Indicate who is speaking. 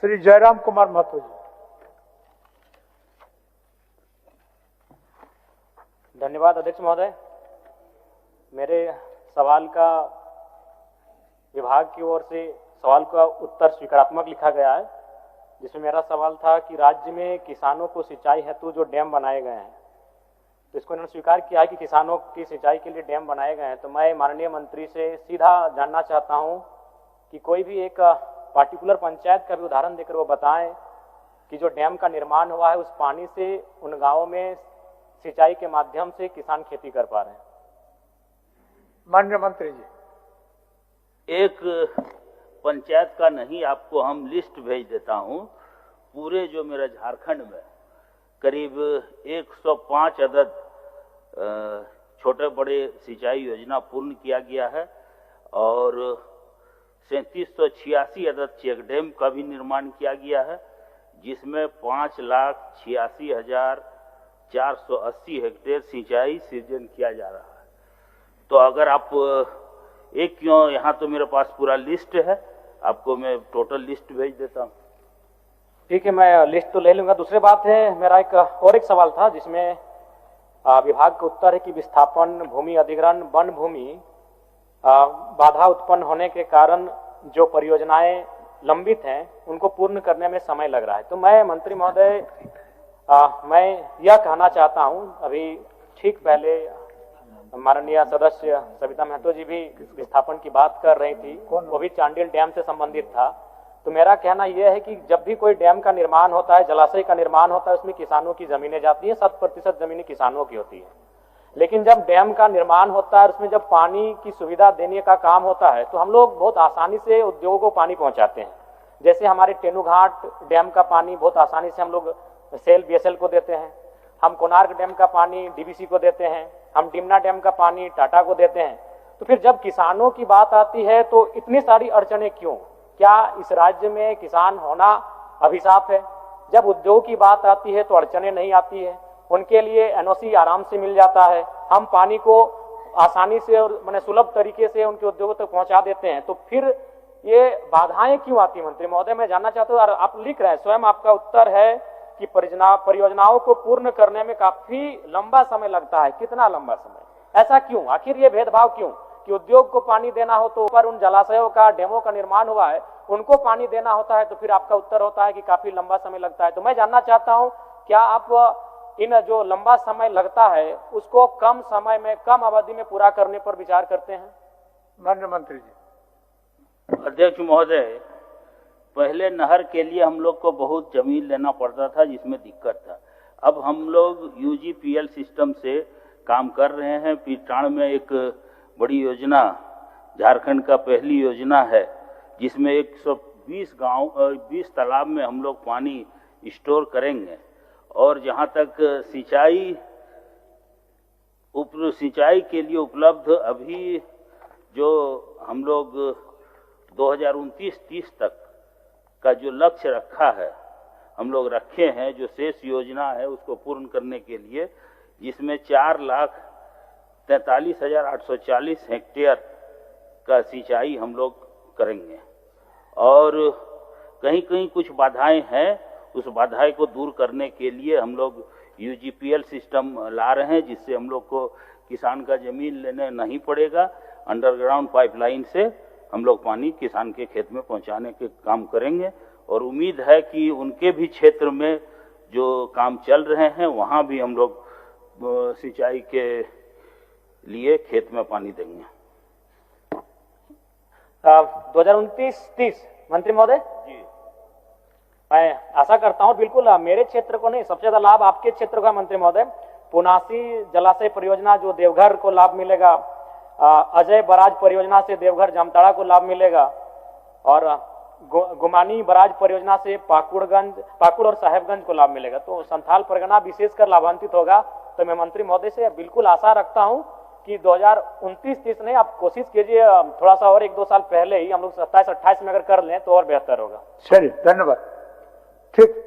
Speaker 1: श्री जयराम कुमार महतो जी।
Speaker 2: धन्यवाद अध्यक्ष महोदय। मेरे सवाल का विभाग की ओर से सवाल का उत्तर स्वीकारात्मक लिखा गया है, जिसमें मेरा सवाल था कि राज्य में किसानों को सिंचाई हेतु जो डैम बनाए गए हैं, तो इसको इन्होंने स्वीकार किया है कि किसानों की सिंचाई के लिए डैम बनाए गए हैं। तो मैं माननीय मंत्री से सीधा जानना चाहता हूं कि कोई भी एक पार्टिकुलर पंचायत का भी उदाहरण देकर वो बताएं कि जो डैम का निर्माण हुआ है उस पानी से उन गांवों में सिंचाई के माध्यम से किसान खेती कर पा रहे हैं।
Speaker 1: माननीय मंत्री जी।
Speaker 3: एक पंचायत का नहीं, आपको हम लिस्ट भेज देता हूं। पूरे जो मेरा झारखंड में करीब 105 अदद छोटे बड़े सिंचाई योजना पूर्ण किया गया है और 3786 अदद चेक डैम का भी निर्माण किया गया है, जिसमें 5,86,480 हेक्टेयर सिंचाई सृजन किया जा रहा है। तो अगर आप एक क्यों, यहाँ तो मेरे पास पूरा लिस्ट है, आपको मैं टोटल लिस्ट भेज देता हूँ।
Speaker 2: ठीक है, मैं लिस्ट तो ले लूंगा। दूसरी बात है, मेरा एक सवाल था जिसमें विभाग का उत्तर है कि विस्थापन, भूमि अधिग्रहण, वन भूमि बाधा उत्पन्न होने के कारण जो परियोजनाएं लंबित हैं उनको पूर्ण करने में समय लग रहा है। तो मैं मंत्री महोदय मैं यह कहना चाहता हूं, अभी ठीक पहले माननीय सदस्य सविता महतो जी भी विस्थापन की बात कर रही थी, वो भी चांडिल डैम से संबंधित था। तो मेरा कहना यह है कि जब भी कोई डैम का निर्माण होता है, जलाशय का निर्माण होता है, उसमें किसानों की जमीनें जाती हैं, 100% जमीनें किसानों की होती है। लेकिन जब डैम का निर्माण होता है, उसमें जब पानी की सुविधा देने का काम होता है, तो हम लोग बहुत आसानी से उद्योगों को पानी पहुंचाते हैं। जैसे हमारे टेनुघाट डैम का पानी बहुत आसानी से हम लोग सेल बीएसएल को देते हैं, हम कोणार्क डैम का पानी डीवीसी को देते हैं, हम डिमना डैम का पानी टाटा को देते हैं। तो फिर जब किसानों की बात आती है तो इतनी सारी अड़चनें क्यों? क्या इस राज्य में किसान होना अभिशाप है? जब उद्योग की बात आती है तो अड़चनें नहीं आती है, उनके लिए एनओसी आराम से मिल जाता है, हम पानी को आसानी से और माने सुलभ तरीके से उनके उद्योगों तक पहुंचा देते हैं। तो फिर ये बाधाएं क्यों आती? मंत्री महोदय मैं जानना चाहता हूँ, और आप लिख रहे हैं, स्वयं आपका उत्तर है कि परियोजनाओं को पूर्ण करने में काफी लंबा समय लगता है। कितना लंबा समय? ऐसा क्यों? आखिर ये भेदभाव क्यों कि उद्योग को पानी देना हो तो ऊपर उन जलाशयों का, डैमों का निर्माण हुआ है, उनको पानी देना होता है तो फिर आपका उत्तर होता है कि काफी लंबा समय लगता है। तो मैं जानना चाहता हूं, क्या आप इन जो लंबा समय लगता है उसको कम समय में, कम अवधि में पूरा करने पर विचार करते हैं?
Speaker 1: माननीय मंत्री जी।
Speaker 3: अध्यक्ष महोदय, पहले नहर के लिए हम लोग को बहुत जमीन लेना पड़ता था, जिसमें दिक्कत था। अब हम लोग यूजीपीएल सिस्टम से काम कर रहे हैं। पीटाण में एक बड़ी योजना, झारखंड का पहली योजना है, जिसमें 120 गांव 20 तालाब में हम लोग पानी स्टोर करेंगे। और जहां तक सिंचाई के लिए उपलब्ध अभी जो हम लोग 2029-30 तक का जो लक्ष्य रखा है, हम लोग रखे हैं, जो शेष योजना है उसको पूर्ण करने के लिए, जिसमें 4,43,840 हेक्टेयर का सिंचाई हम लोग करेंगे। और कहीं कहीं कुछ बाधाएं हैं, उस बाधाएं को दूर करने के लिए हम लोग यूजीपीएल सिस्टम ला रहे हैं, जिससे हम लोग को किसान का जमीन लेने नहीं पड़ेगा। अंडरग्राउंड पाइपलाइन से हम लोग पानी किसान के खेत में पहुंचाने के काम करेंगे। और उम्मीद है कि उनके भी क्षेत्र में जो काम चल रहे हैं वहां भी हम लोग सिंचाई के लिए खेत में पानी देंगे।
Speaker 2: 2029-30 मंत्री महोदय जी, मैं आशा करता हूं, बिल्कुल मेरे क्षेत्र को नहीं, सबसे ज्यादा लाभ आपके क्षेत्र का मंत्री महोदय। पुनासी जलाशय परियोजना जो देवघर को लाभ मिलेगा, अजय बराज परियोजना से देवघर जामताड़ा को लाभ मिलेगा, और गुमानी बराज परियोजना से पाकुड़ और साहेबगंज को लाभ मिलेगा। तो संथाल परगना विशेषकर लाभान्वित होगा। तो मैं मंत्री महोदय से बिल्कुल आशा रखता हूं कि 2029-30 नहीं, आप कोशिश कीजिए थोड़ा सा और 1-2 साल पहले ही हम लोग 27-28 में अगर कर लें तो और बेहतर होगा।
Speaker 1: चलिए, धन्यवाद। ठीक।